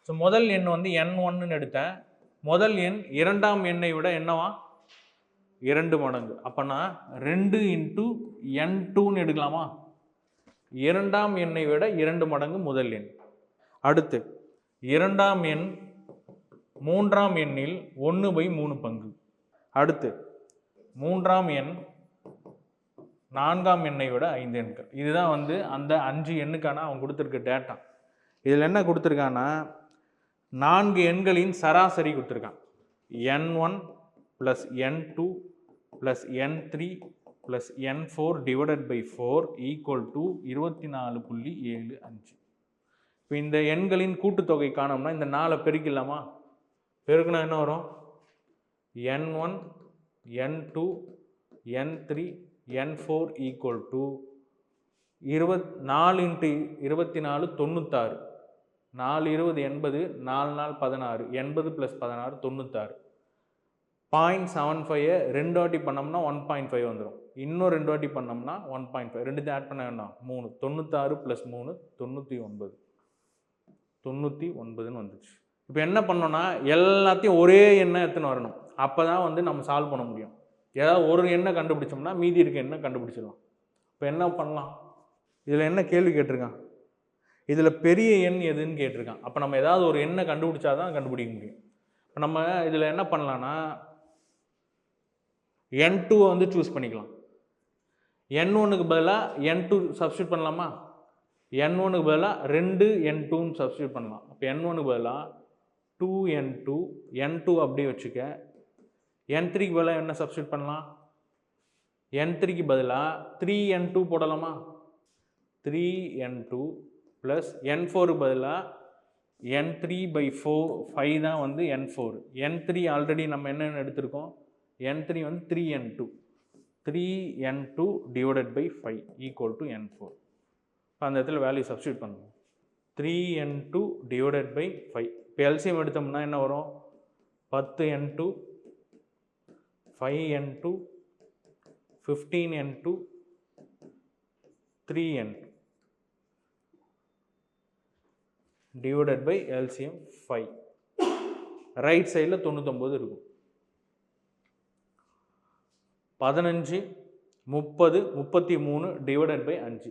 So முதல் எண் வந்து n1ன்னு எடுத்தேன். முதல் எண் இரண்டாம் எண்ணை விட என்னவா 2 மடங்கு. அப்போனா 2 இன்ட்டு n2ன்னு எடுக்கலாமா? இரண்டாம் எண்ணை விட 2 மடங்கு முதல் எண். அடுத்து இரண்டாம் எண் மூன்றாம் எண்ணில் 1/3 பங்கு. அடுத்து மூன்றாம் எண் நான்காம் எண்ணை விட 5 எண்கள். இதுதான் வந்து அந்த 5 எண்ணுக்கான அவன் கொடுத்துருக்க டேட்டா. இதில் என்ன கொடுத்துருக்கான்னா 4 எண்களின் சராசரி கொடுத்துருக்கான். n1 + n2 + n3 + n4 / 4 = 24.75. இப்போ இந்த எண்களின் கூட்டுத்தொகை காணோம்னா இந்த 4 பெருக்கிடலாமா? பெருக்குனா என்ன வரும்? n1 n2 n3 n4 = 4 × 24 96. 4 20 80, 4 4 16, 80 + 16 96. 0.75 ரெண்டு வாட்டி பண்ணோம்னா 1.5 வந்துடும். இன்னும் 2 வாட்டி பண்ணோம்னா 1.5. ரெண்டுத்தையும் ஆட் பண்ண வேண்டாம். 3 96 + 3 99. 99ன்னு வந்துச்சு. இப்போ என்ன பண்ணோம்னா எல்லாத்தையும் ஒரே எண்ணை எடுத்துன்னு வரணும். அப்போ தான் வந்து நம்ம சால்வ் பண்ண முடியும். ஏதாவது ஒரு எண்ணை கண்டுபிடிச்சோம்னா மீதி இருக்க எண்ணை கண்டுபிடிச்சிடலாம். இப்போ என்ன பண்ணலாம்? இதில் என்ன கேள்வி கேட்டிருக்கான்? இதில் பெரிய எண் எதுன்னு கேட்டிருக்கான். அப்போ நம்ம ஏதாவது ஒரு எண்ணை கண்டுபிடிச்சா தான் கண்டுபிடிக்க முடியும். இப்போ நம்ம இதில் என்ன பண்ணலான்னா n2 வந்து சூஸ் பண்ணிக்கலாம். n1க்கு பதிலாக n2 சப்ஸ்டியூட் பண்ணலாமா? n1க்கு பதிலாக 2 n2ன்னு சப்ஸ்டியூட் பண்ணலாம். அப்போ n1க்கு பதிலாக 2n2, n2 அப்படியே வச்சுக்க. n3க்கு பதிலாக என்ன சப்ஸ்டியூட் பண்ணலாம்? n3க்கு பதிலாக 3n2 போடலாமா? 3n2 + n4க்கு பதிலாக n3/4 5 தான் வந்து n4. n3 ஆல்ரெடி நம்ம என்னென்னு எடுத்திருக்கோம்? n3 வந்து 3n2. 3n2 / 5 = n4. இப்போ அந்த இடத்துல வேல்யூ சப்ஸ்டியூட் பண்ணுவோம். 3n2 / 5. இப்போ எல்சிஎம் எடுத்தோம்னா என்ன வரும்? 10n2, 5n2, 15n2, 3n2 / LCM 5. Right சைடில் 99 இருக்கும். 15, 30, 33 / 5.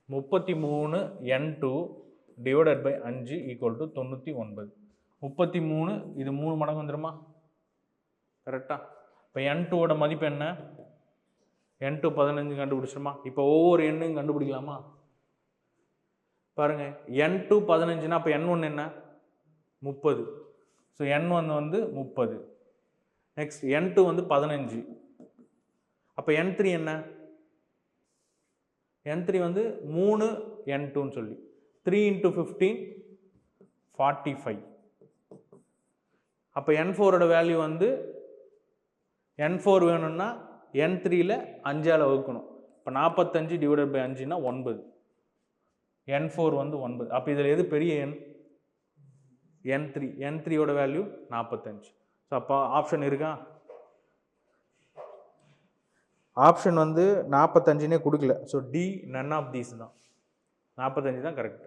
33 n2 / 5 = 99. 33 இது 3 மடங்கு வந்துடுமா? கரெக்டா? இப்போ n2ஓட மதிப்பு என்ன? n2 15 கண்டுபிடிச்சிருமா? இப்போ ஒவ்வொரு எண்ணையும் கண்டுபிடிக்கலாமா? பாருங்க, n2 15னா அப்போ n1 என்ன? 30. ஸோ n1 வந்து 30. நெக்ஸ்ட் n2 வந்து 15. அப்போ n3 என்ன? n3 வந்து 3 n2ன்னு சொல்லி 3 × 15 45. அப்போ n4ஓட வேல்யூ வந்து n4 வேணும்னா n3ல் 5ஆல் வகுக்கணும். இப்போ 45 / 5னா 9. n4 வந்து 9. அப்போ இதில் எது பெரிய எண்? n3. n3ஓட வேல்யூ 45. ஸோ அப்போ ஆப்ஷன் இருக்கா? ஆப்ஷன் வந்து 45னே கொடுக்கல. So D none of these தான். 45 தான் கரெக்ட்.